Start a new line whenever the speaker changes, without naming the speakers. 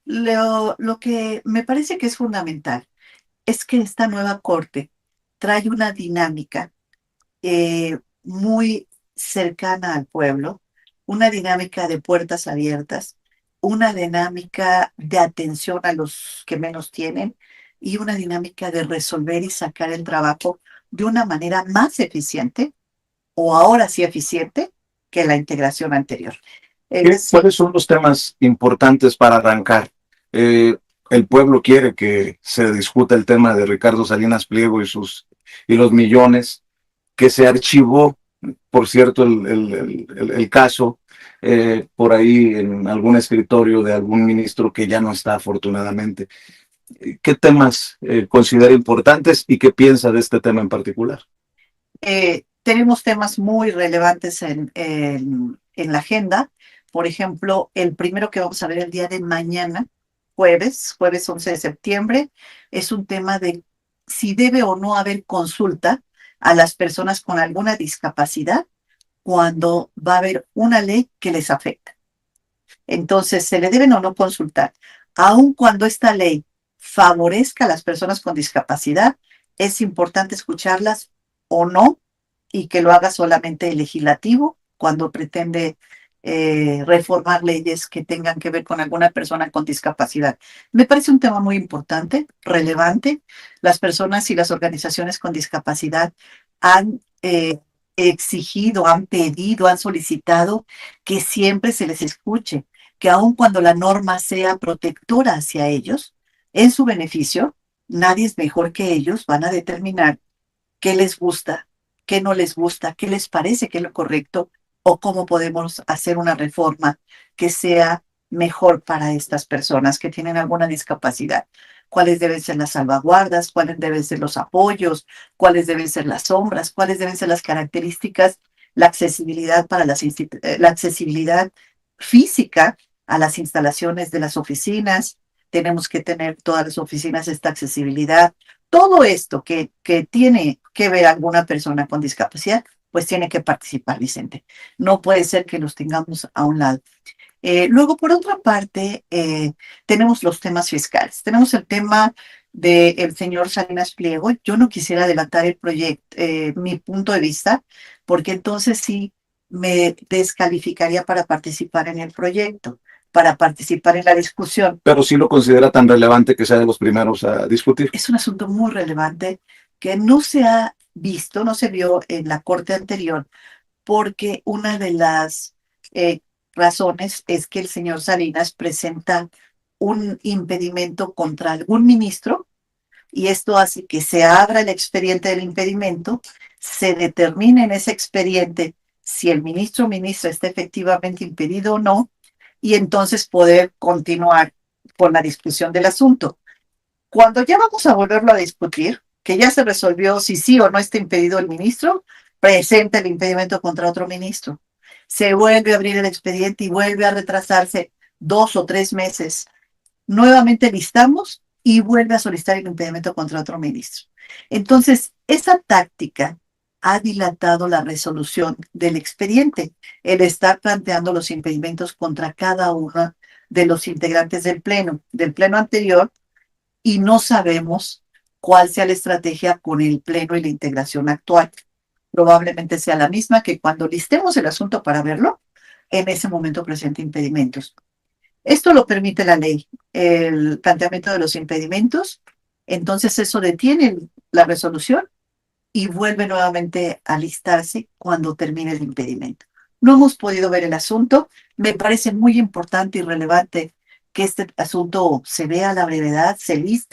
Lo que me parece que es fundamental es que esta nueva corte trae una dinámica muy cercana al pueblo, una dinámica de puertas abiertas, una dinámica de atención a los que menos tienen y una dinámica de resolver y sacar el trabajo de una manera más eficiente o ahora sí eficiente que la integración anterior. Es
¿Cuáles son los temas importantes para arrancar? Eh, el pueblo quiere que se discuta el tema de Ricardo Salinas Pliego y los millones, que se archivó, por cierto, el caso por ahí en algún escritorio de algún ministro que ya no está, afortunadamente. ¿Qué temas considera importantes y qué piensa de este tema en particular?
Tenemos temas muy relevantes en la agenda. Por ejemplo, el primero que vamos a ver el día de mañana, jueves 11 de septiembre, es un tema de si debe o no haber consulta a las personas con alguna discapacidad cuando va a haber una ley que les afecta. Entonces, se le deben o no consultar. Aun cuando esta ley favorezca a las personas con discapacidad, es importante escucharlas o no y que lo haga solamente el legislativo cuando pretende reformar leyes que tengan que ver con alguna persona con discapacidad. Me parece un tema muy importante, relevante. Las personas y las organizaciones con discapacidad han exigido, han pedido, han solicitado que siempre se les escuche, que aun cuando la norma sea protectora hacia ellos, en su beneficio, nadie es mejor que ellos, van a determinar qué les gusta, qué no les gusta, qué les parece que es lo correcto o cómo podemos hacer una reforma que sea mejor para estas personas que tienen alguna discapacidad. Cuáles deben ser las salvaguardas, cuáles deben ser los apoyos, cuáles deben ser las sombras, cuáles deben ser las características, la accesibilidad para la accesibilidad física a las instalaciones de las oficinas. Tenemos que tener todas las oficinas esta accesibilidad. Todo esto que tiene que ver alguna persona con discapacidad, pues tiene que participar, Vicente. No puede ser que los tengamos a un lado. Luego, por otra parte, tenemos los temas fiscales. Tenemos el tema del señor Salinas Pliego. Yo no quisiera adelantar el proyecto, mi punto de vista, porque entonces sí me descalificaría para participar en el proyecto, para participar en la discusión.
Pero sí lo considera tan relevante que sea de los primeros a discutir.
Es un asunto muy relevante que no se ha visto, no se vio en la corte anterior, porque una de las eh, razones es que el señor Salinas presenta un impedimento contra algún ministro y esto hace que se abra el expediente del impedimento, se determine en ese expediente si el ministro o ministra está efectivamente impedido o no, y entonces poder continuar con la discusión del asunto. Cuando ya vamos a volverlo a discutir, que ya se resolvió si sí o no está impedido el ministro, presenta el impedimento contra otro ministro. Se vuelve a abrir el expediente y vuelve a retrasarse 2 o 3 meses. Nuevamente listamos y vuelve a solicitar el impedimento contra otro ministro. Entonces, esa táctica ha dilatado la resolución del expediente, el estar planteando los impedimentos contra cada uno de los integrantes del pleno anterior, y no sabemos cuál sea la estrategia con el pleno y la integración actual. Probablemente sea la misma que cuando listemos el asunto para verlo, en ese momento presente impedimentos. Esto lo permite la ley, el planteamiento de los impedimentos. Entonces eso detiene la resolución y vuelve nuevamente a listarse cuando termine el impedimento. No hemos podido ver el asunto. Me parece muy importante y relevante que este asunto se vea a la brevedad, se liste